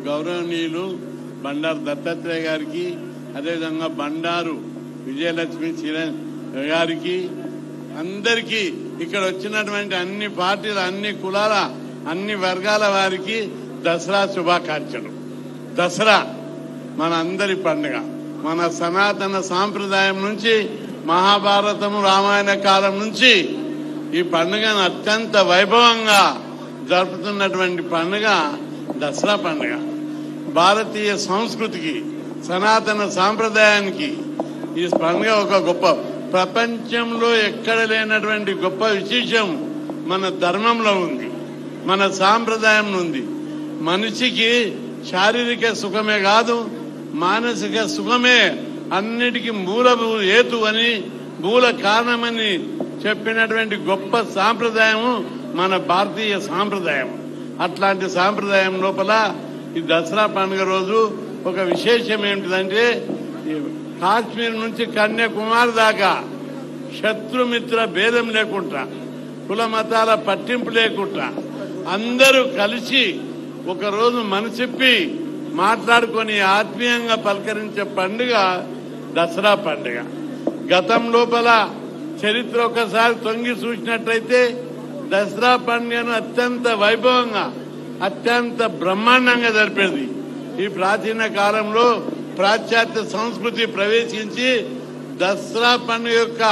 గౌరవనీయులు బండారు దత్తాత్రేయ గారికి, అదేవిధంగా బండారు విజయలక్ష్మి గారికి, అందరికీ ఇక్కడ వచ్చినటువంటి అన్ని పార్టీల, అన్ని కులాల, అన్ని వర్గాల వారికి దసరా శుభాకాంక్షలు. దసరా మన అందరి పండుగ. మన సనాతన సాంప్రదాయం నుంచి, మహాభారతము రామాయణ కాలం నుంచి ఈ పండుగను అత్యంత వైభవంగా జరుపుతున్నటువంటి పండుగ దసరా పండుగ. భారతీయ సంస్కృతికి, సనాతన సాంప్రదాయానికి ఈ పండుగ ఒక గొప్ప, ప్రపంచంలో ఎక్కడ లేనటువంటి గొప్ప విశేషం మన ధర్మంలో ఉంది, మన సాంప్రదాయం ఉంది. మనిషికి శారీరక సుఖమే కాదు, మానసిక సుఖమే అన్నిటికీ మూల హేతు అని, మూల కారణమని చెప్పినటువంటి గొప్ప సాంప్రదాయము మన భారతీయ సాంప్రదాయం. అట్లాంటి సాంప్రదాయం లోపల ఈ దసరా పండుగ రోజు ఒక విశేషం ఏమిటిదంటే, కాశ్మీర్ నుంచి కన్యాకుమారి దాకా శత్రుమిత్ర భేదం లేకుండా, కుల మతాల పట్టింపు లేకుండా అందరూ కలిసి ఒకరోజు మనసిప్పి మాట్లాడుకొని ఆత్మీయంగా పలకరించే పండుగ దసరా పండుగ. గతం లోపల చరిత్ర ఒకసారి తొంగి చూసినట్లయితే దసరా పండుగను అత్యంత వైభవంగా, అత్యంత బ్రహ్మాండంగా జరిపేది. ఈ ప్రాచీన కాలంలో పాశ్చాత్య సంస్కృతి ప్రవేశించి దసరా పండుగ యొక్క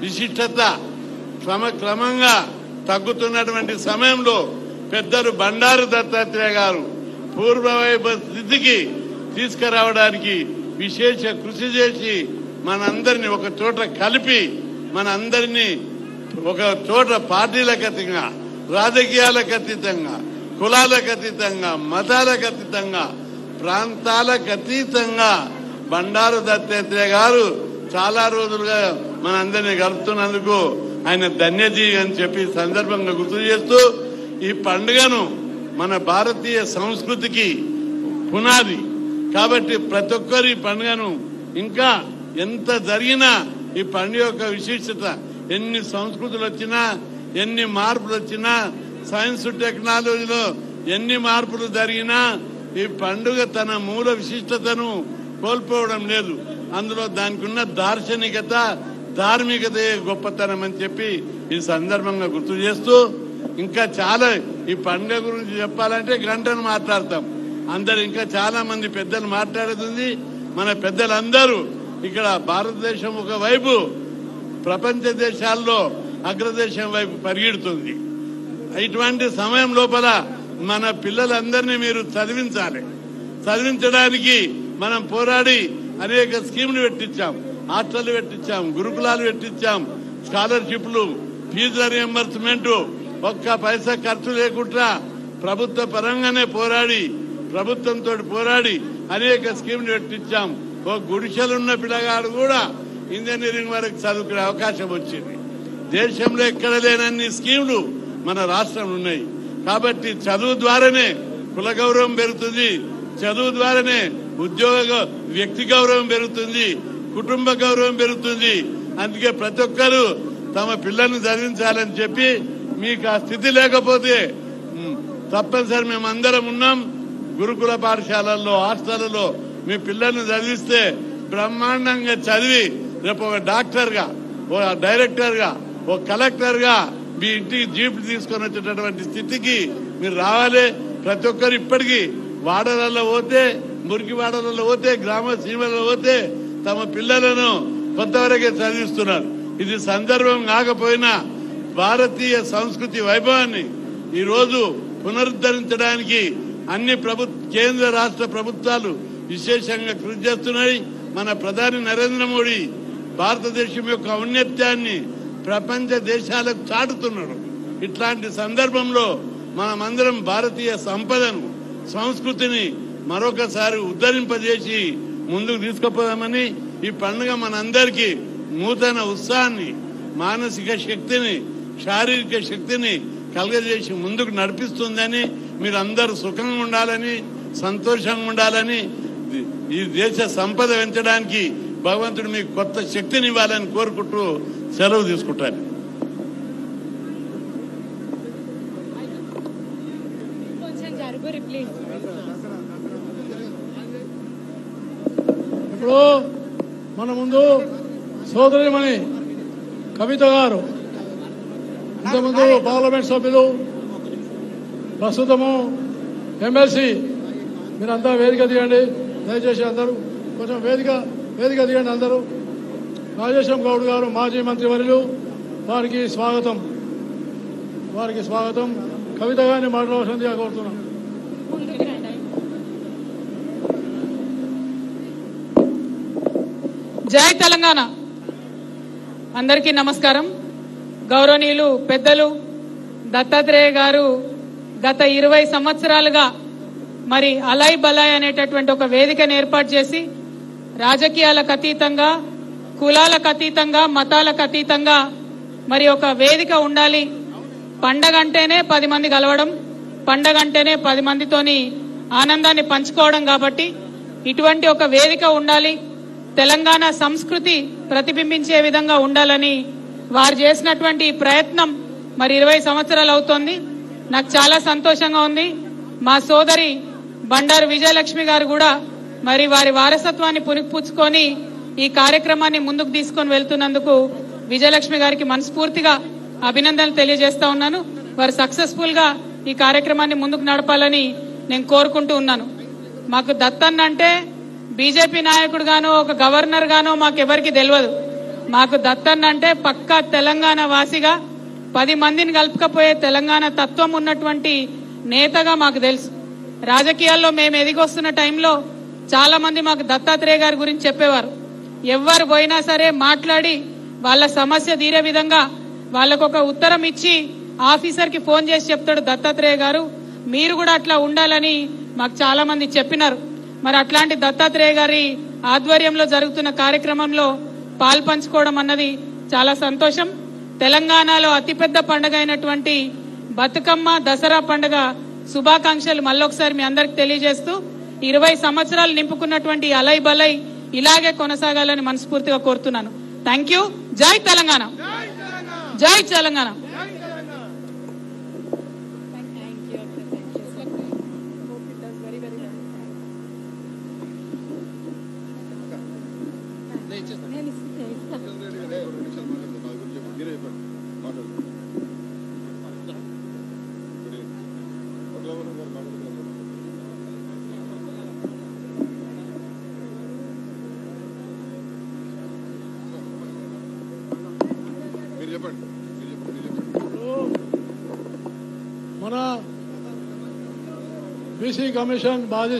విశిష్టత క్రమంగా తగ్గుతున్నటువంటి సమయంలో పెద్దలు బండారు దత్తాత్రేయ గారు పూర్వవైభవ స్థితికి తీసుకురావడానికి విశేష కృషి చేసి మనందరినీ ఒక చోట కలిపి, మనందరినీ ఒక చోట పార్టీలకు అతీతంగా, రాజకీయాలకు అతీతంగా, కులాలకు అతీతంగా, మతాలకు అతీతంగా, ప్రాంతాలకు అతీతంగా బండారు దత్తాత్రేయ గారు చాలా రోజులుగా మనందరినీ కలుపుతున్నందుకు ఆయన ధన్యజీ అని చెప్పి సందర్భంగా గుర్తు చేస్తూ, ఈ పండుగను మన భారతీయ సంస్కృతికి పునాది కాబట్టి ప్రతి ఒక్కరు ఈ పండుగను, ఇంకా ఎంత జరిగినా ఈ పండుగ యొక్క విశిష్టత, ఎన్ని సంస్కృతులు వచ్చినా, ఎన్ని మార్పులు వచ్చినా, సైన్స్ టెక్నాలజీలో ఎన్ని మార్పులు జరిగినా ఈ పండుగ తన మూల విశిష్టతను కోల్పోవడం లేదు. అందులో దానికి ఉన్న దార్శనికత, ధార్మికత గొప్పతనం అని చెప్పి ఈ సందర్భంగా గుర్తు చేస్తూ, ఇంకా చాలా ఈ పండుగ గురించి చెప్పాలంటే గంటను మాట్లాడతాం. అందరు ఇంకా చాలా మంది పెద్దలు మాట్లాడుతుంది. మన పెద్దలందరూ ఇక్కడ భారతదేశం ఒక వైపు ప్రపంచ దేశాల్లో అగ్రదేశం వైపు పరిగెడుతుంది. ఇటువంటి సమయం లోపల మన పిల్లలందరినీ మీరు చదివించాలి. చదివించడానికి మనం పోరాడి అనేక స్కీములు పెట్టించాం, హాస్టళ్లు పెట్టించాం, గురుకులాలు పెట్టించాం, స్కాలర్షిప్లు, ఫీజుల రియంబర్స్మెంట్, ఒక్క పైసా ఖర్చు లేకుండా ప్రభుత్వ పరంగానే పోరాడి, ప్రభుత్వంతో పోరాడి అనేక స్కీములు పెట్టించాం. ఒక గుడిసెలున్న పిల్లగాడు కూడా ఇంజనీరింగ్ వరకు చదువుకునే అవకాశం వచ్చింది. దేశంలో ఎక్కడ లేనన్ని స్కీములు మన రాష్ట్రంలో ఉన్నాయి. కాబట్టి చదువు ద్వారానే కుల గౌరవం పెరుగుతుంది, చదువు ద్వారానే ఉద్యోగ వ్యక్తి గౌరవం పెరుగుతుంది, కుటుంబ గౌరవం పెరుగుతుంది. అందుకే ప్రతి ఒక్కరూ తమ పిల్లల్ని చదివించాలని చెప్పి, మీకు ఆ స్థితి లేకపోతే తప్పనిసరి మేమందరం ఉన్నాం. గురుకుల పాఠశాలల్లో, హాస్టళ్లలో మీ పిల్లల్ని చదివిస్తే బ్రహ్మాండంగా చదివి రేపు ఒక డాక్టర్ గా, ఓ డైరెక్టర్ గా, ఓ కలెక్టర్ గా మీ ఇంటికి జీపులు తీసుకొని వచ్చేటటువంటి స్థితికి మీరు రావాలి. ప్రతి ఒక్కరు ఇప్పటికీ వాడలలో పోతే, మురికి వాడలలో పోతే, గ్రామ సీమలలో పోతే తమ పిల్లలను కొంతవరకే చదివిస్తున్నారు. ఇది సందర్భం కాకపోయినా భారతీయ సంస్కృతి వైభవాన్ని ఈ రోజు పునరుద్ధరించడానికి అన్ని కేంద్ర రాష్ట్ర ప్రభుత్వాలు విశేషంగా కృషి చేస్తున్నాయి. మన ప్రధాని నరేంద్ర మోడీ భారతదేశం యొక్క ఔన్నత్యాన్ని ప్రపంచ దేశాలకు చాటుతున్నాడు. ఇట్లాంటి సందర్భంలో మనమందరం భారతీయ సంపదను, సంస్కృతిని మరొకసారి ఉద్ధరింపజేసి ముందుకు తీసుకుపోదామని ఈ పండుగ మనందరికీ నూతన ఉత్సాహాన్ని, మానసిక శక్తిని, శారీరక శక్తిని కలగజేసి ముందుకు నడిపిస్తుందని, మీరందరూ సుఖంగా ఉండాలని, సంతోషంగా ఉండాలని, ఈ దేశ సంపద పెంచడానికి భగవంతుడు మీకు కొత్త శక్తిని ఇవ్వాలని కోరుకుంటూ సెలవు తీసుకుంటాను. కొంచెం జరుగురి ప్లీజ్. ఇప్పుడు మన ముందు సోదరిమణి కవిత గారు, ఇంతకుముందు పార్లమెంట్ సభ్యులు, ప్రస్తుతము ఎమ్మెల్సీ, మీరంతా వేదిక దిగండి దయచేసి. అందరూ కొంచెం వేదిక దిగండి అందరూ. రాజేశం గౌడ్ గారు మాజీ మంత్రివర్యులు, వారికి స్వాగతం. కవిత గారిని మాట్లాడవలసిందిగా కోరుతున్నాం. జై తెలంగాణ. అందరికీ నమస్కారం. గౌరవనీయులు పెద్దలు దత్తాత్రేయ గారు గత 20 సంవత్సరాలుగా మరి అలాయ్ బలాయ్ అనేటటువంటి ఒక వేదికను ఏర్పాటు చేసి రాజకీయాలకు అతీతంగా, కులాలకు అతీతంగా, మతాలకు అతీతంగా మరి ఒక వేదిక ఉండాలి. పండగ అంటేనే 10 మంది కలవడం, పండగ అంటేనే 10 మందితోని ఆనందాన్ని పంచుకోవడం. కాబట్టి ఇటువంటి ఒక వేదిక ఉండాలి, తెలంగాణ సంస్కృతి ప్రతిబింబించే విధంగా ఉండాలని వారు చేసినటువంటి ప్రయత్నం మరి 20 సంవత్సరాలు అవుతోంది. నాకు చాలా సంతోషంగా ఉంది. మా సోదరి బండారు విజయలక్ష్మి గారు కూడా మరి వారి వారసత్వాన్ని పునిపుచ్చుకొని ఈ కార్యక్రమాన్ని ముందుకు తీసుకొని వెళ్తున్నందుకు విజయలక్ష్మి గారికి మనస్ఫూర్తిగా అభినందనలు తెలియజేస్తా ఉన్నాను. వారు సక్సెస్ఫుల్ గా ఈ కార్యక్రమాన్ని ముందుకు నడపాలని నేను కోరుకుంటూ ఉన్నాను. మాకు దత్తన్న అంటే బీజేపీ నాయకుడు గానో ఒక గవర్నర్ గానో మాకెవరికి తెలియదు. మాకు దత్తన్న అంటే పక్కా తెలంగాణ వాసిగా 10 మందిని కలుపుకపోయే తెలంగాణ తత్వం ఉన్నటువంటి నేతగా మాకు తెలుసు. రాజకీయాల్లో మేము ఎదిగొస్తున్న టైంలో చాలా మంది మాకు దత్తాత్రేయ గారి గురించి చెప్పేవారు. ఎవరు పోయినా సరే మాట్లాడి వాళ్ళ సమస్య తీరే విధంగా వాళ్ళకు ఒక ఉత్తరం ఇచ్చి ఆఫీసర్ కి ఫోన్ చేసి చెప్తాడు దత్తాత్రేయ గారు, మీరు కూడా అట్లా ఉండాలని మాకు చాలా మంది చెప్పినారు. మరి అట్లాంటి దత్తాత్రేయ గారి ఆధ్వర్యంలో జరుగుతున్న కార్యక్రమంలో పాల్పంచుకోవడం అన్నది చాలా సంతోషం. తెలంగాణలో అతిపెద్ద పండుగ అయినటువంటి బతుకమ్మ, దసరా పండుగ శుభాకాంక్షలు మళ్ళొకసారి మీ అందరికి తెలియజేస్తూ 20 సంవత్సరాలు నింపుకున్నటువంటి అలై బలై ఇలాగే కొనసాగాలని మనస్ఫూర్తిగా కోరుతున్నాను. Thank you. జై తెలంగాణ. జై తెలంగాణ. మన బీసీ కమిషన్ మాజీ